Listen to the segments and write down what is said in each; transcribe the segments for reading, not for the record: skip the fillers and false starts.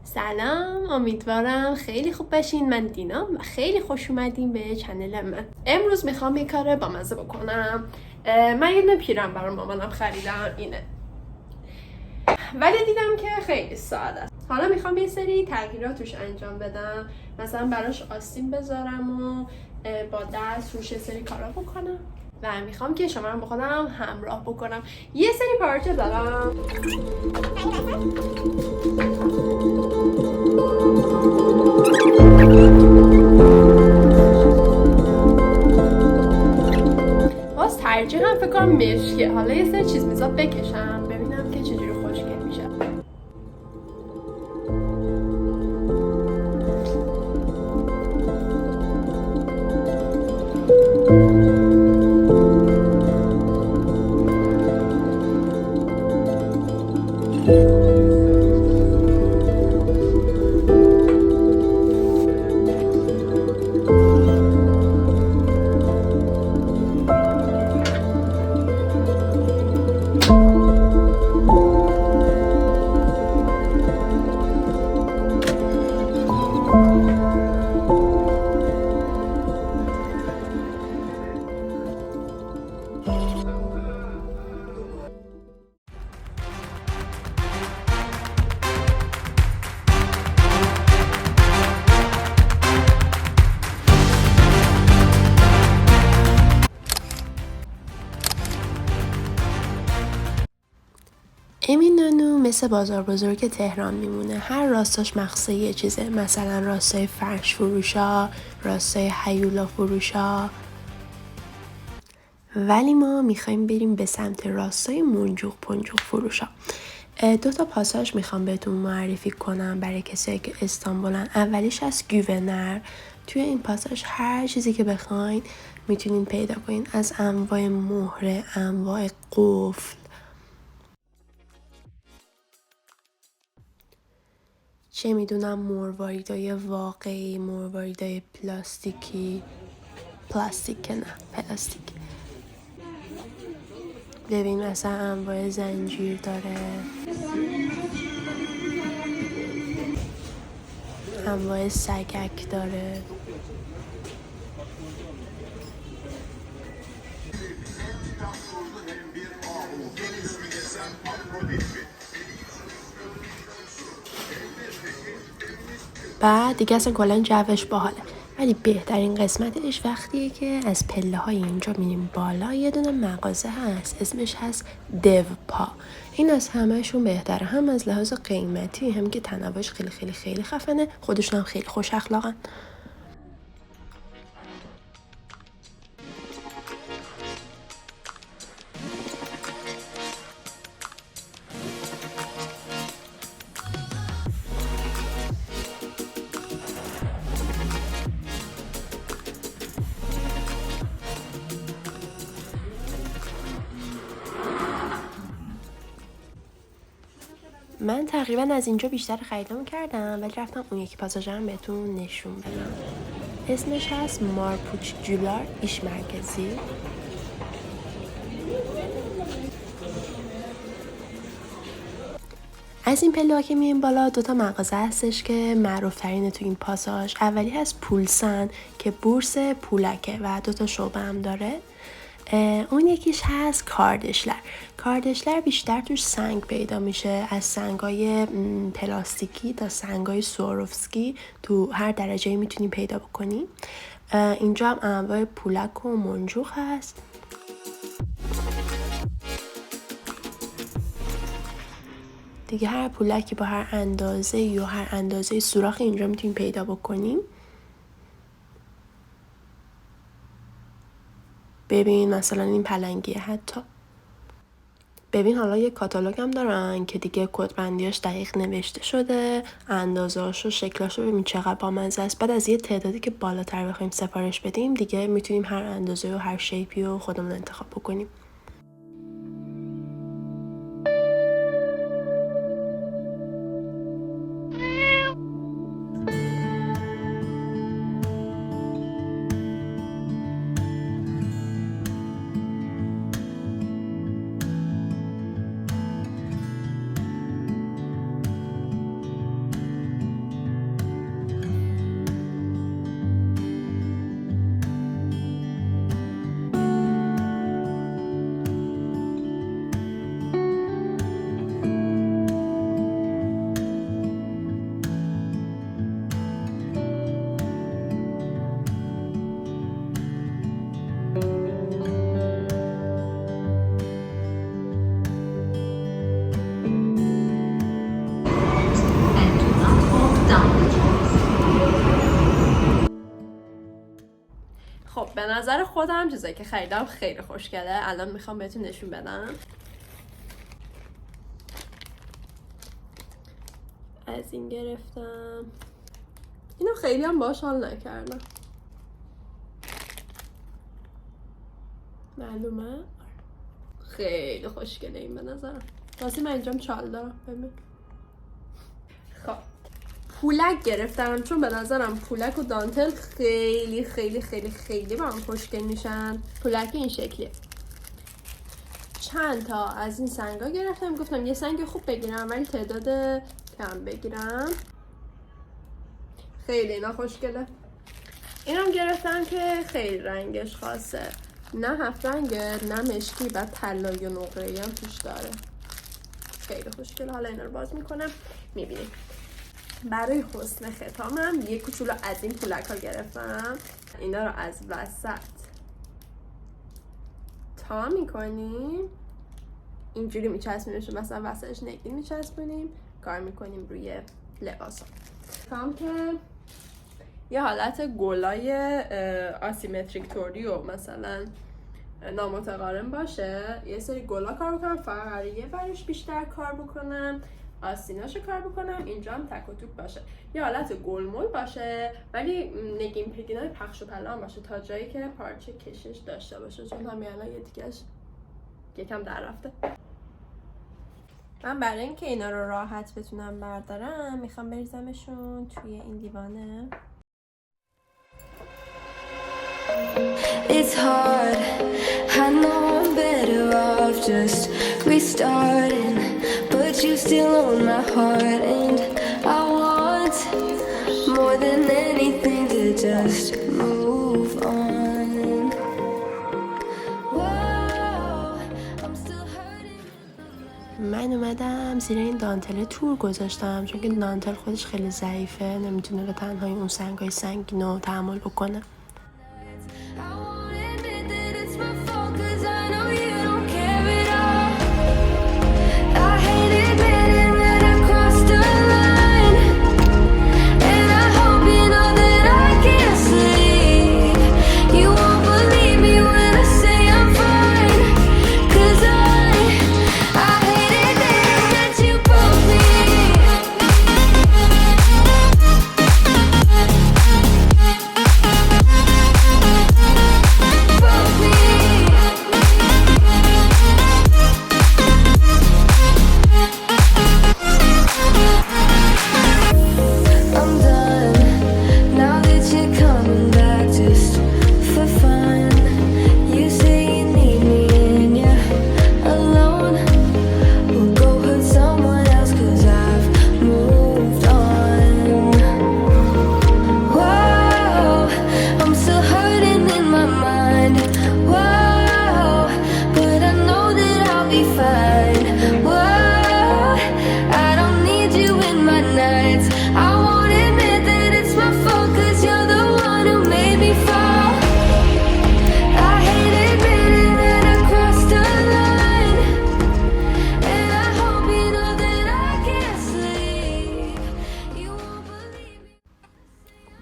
سلام، امیدوارم خیلی خوب باشین. من دینام و خیلی خوش اومدین به چنل من. امروز میخوام یه کار با مزه بکنم. من یه دونه پیرم برای مامانم خریدم، اینه، ولی دیدم که خیلی ساده است. حالا میخوام یه سری تغییرات توش انجام بدم، مثلا براش آستین بذارم و با دست روش یه سری کارا بکنم و میخوام که شما رو با خودم همراه بکنم. یه سری پارچه دارم. باز ترجیحم فکر کنم مشکه. حالا یه سری چیز میزا بکشم ببینم که چجوری خوشگل میشه. امین نانو مثل بازار بزرگ تهران میمونه. هر راستاش مخصوص یه چیزه، مثلا راستای فرش فروشا، راستای هیولا فروشا، ولی ما میخوایم بریم به سمت راستای منجوق پنجوق فروشا. 2 پاساژ میخوام بهتون معرفی کنم برای کسی که استانبولن. اولیش از گیونر. توی این پاساژ هر چیزی که بخواین میتونین پیدا کنین، از انواع مهره، انواع قفل، چه میدونم مرواریدای واقعی، مرواریدای پلاستیکی، پلاستیک نه پلاستیک. ببین مثلا انواع زنجیر داره، انواع سگک داره. بعد دیگه اصلا کلا جوش باحاله. ولی بهترین قسمتش وقتیه که از پله های اینجا میریم بالا، یه دونه مغازه هست اسمش هست دیو پا. این از همهشون بهتره، هم از لحاظ قیمتی، هم که تنوعش خیلی خیلی خیلی خفنه، خودشون هم خیلی خوش اخلاقن. من تقریبا از اینجا بیشتر خریدم کردم، ولی رفتم اون یکی پاساژم بهتون نشون بدم. اسمش هست مارپوچ جولار ایش مرکزی. از این پله ها که میایم بالا 2 مغازه هستش که معروف ترینه تو این پاساژ. اولی هست پولسن که بورس پولکه و 2 شعبه هم داره. اون یکیش هست کاردشلر. کاردشلر بیشتر توش سنگ پیدا میشه، از سنگای پلاستیکی تا سنگای سواروفسکی، تو هر درجه میتونی پیدا بکنی. اینجا هم انواع پولک و منجوق هست. دیگه هر پولکی با هر اندازه یا هر اندازه سوراخ اینجا میتونیم پیدا بکنیم. ببین مثلا این پلنگیه حتی. ببین حالا یه کاتالوگ هم دارن که دیگه کدبندیاش دقیق نوشته شده، اندازه‌اش و شکلاشو ببین چقدر بامزه است. بعد از یه تعدادی که بالاتر بخوایم سفارش بدیم دیگه میتونیم هر اندازه و هر شیپی رو خودمون انتخاب بکنیم. به نظر خودم چیزایی که خریدم خیلی خوشگله. الان میخوام بهتون نشون بدم. از این گرفتم. اینو خیلی هم باهاش حال نکردم. معلومه؟ خیلی خوشگله این به نظرم. واسه من اینجام چال دارم. ببین. خب پولک گرفتم چون به نظرم پولک و دانتل خیلی خیلی خیلی خیلی با هم خوشگل میشن. پولک این شکلیه. چند تا از این سنگا گرفتم. گفتم یه سنگ خوب بگیرم ولی تعداد کم بگیرم. خیلی اینا خوشگله. اینم گرفتم که خیلی رنگش خاصه. نه هفت رنگه نه مشکی و طلایی و نقره‌ای هم توش داره. خیلی خوشگله. حالا اینا رو باز میکنم میبینیم. برای حسن ختامم یه کوچولو از این پولک ها گرفتم. اینا رو از وسط تا میکنیم اینجوری میچسبونیم. مثلا وسطش نگین میچسبونیم کار میکنیم روی لباس ها. کام که یه حالت گلای آسیمتریک طوری و مثلا نامتقارن باشه. یه سری گلا کار بکنم فقط یه ورش بیشتر کار بکنم، آستیناشو کار بکنم، اینجا هم تک و توک باشه. یه حالت گلمول باشه ولی نگین پگینای پخش و پلان باشه تا جایی که پارچه کشش داشته باشه، چون همین الان یه دیگهش یکم در رفته. من برای اینکه اینا رو راحت بتونم بردارم میخوام بریزمشون توی این لیوانه. It's hard, I know I'm better off just restarting, but you still own my heart, and I want more than anything to just move on. Whoa, I'm still hurting. من اومدم زیر این دانتل تور گذاشتم چون که دانتل خودش خیلی ضعیفه، نمیتونه به تنهایی اون سنگای سنگین رو تحمل بکنه.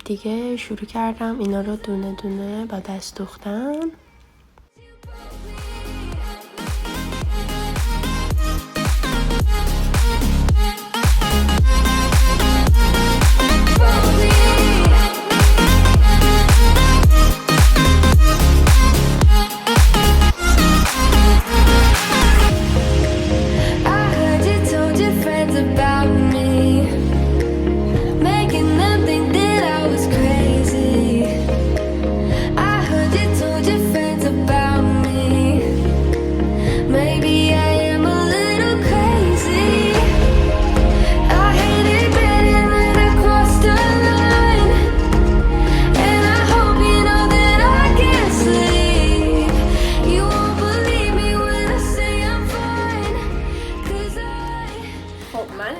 دیگه شروع کردم اینا رو دونه دونه با دست دوختن.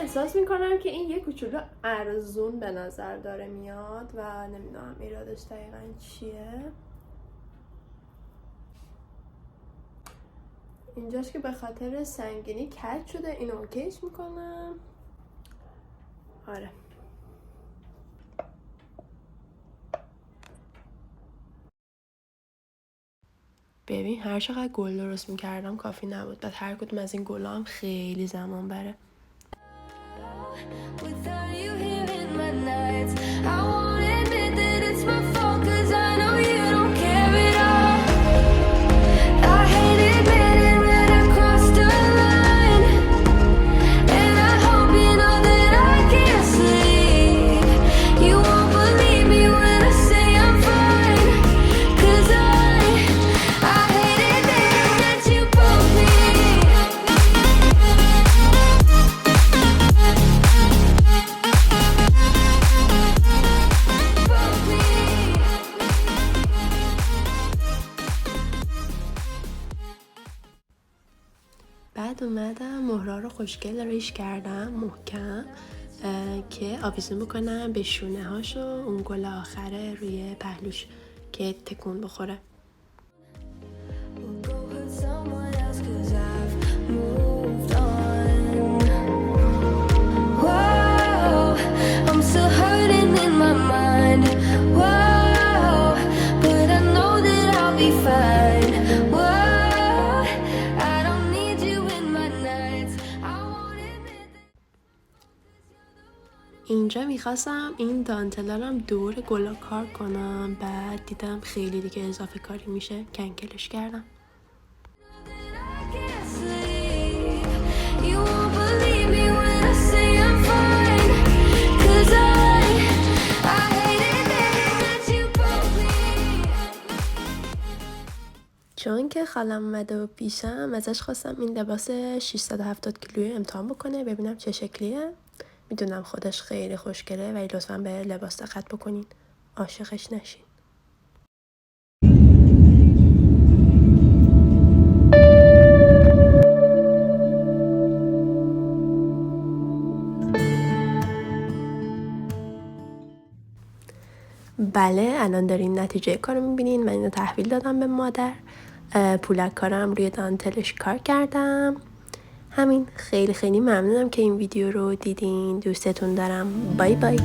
احساس میکنم که این یه کوچولو ارزون به نظر داره میاد و نمیدونم ایرادش دقیقا چیه. اینجاش که به خاطر سنگینی کج شده، اینو اوکیش میکنم. آره ببین هر چقدر گل درست میکردم کافی نبود. بعد هر کدوم از این گلا هم خیلی زمان بره. Without you here in my nights, I won't admit that it's my fault, 'cause I know you don't care at all. I hate admitting that I crossed a line, and I hope you know that I can't sleep. You won't believe me when I say I'm fine, 'cause I hate admitting that you broke me. بعد اومدم مهرها رو خوشگل ریش کردم محکم که آویزون بکنم به شونه هاش و اون گل آخره روی پهلوش که تکون بخوره. Go hurt someone else 'cause I've moved on. Whoa, I'm still hurting in my mind. Whoa, but I know that I'll be fine. Whoa, I don't need you in my nights. I won't admit that. اینجا میخواستم این دانتلارم دور گلا کار کنم، بعد دیدم خیلی دیگه اضافه کاری میشه، کنکلش کردم. I can't sleep. You won't believe me when I say I'm fine, 'cause I hate admitting that you broke me. چون که خالم اومده و پیشم ازش خواستم این لباس 670 کیلویی امتحان بکنه ببینم چه شکلیه. میدونم خودش خیلی خوشگله ولی لطفاً به لباس دقت بکنین، عاشقش نشین. بله الان دارین نتیجه کارو میبینین. من اینو تحویل دادم به مادر. پولک کارم روی دانتلش کار کردم. همین. خیلی خیلی ممنونم که این ویدیو رو دیدین. دوستتون دارم. بای بای.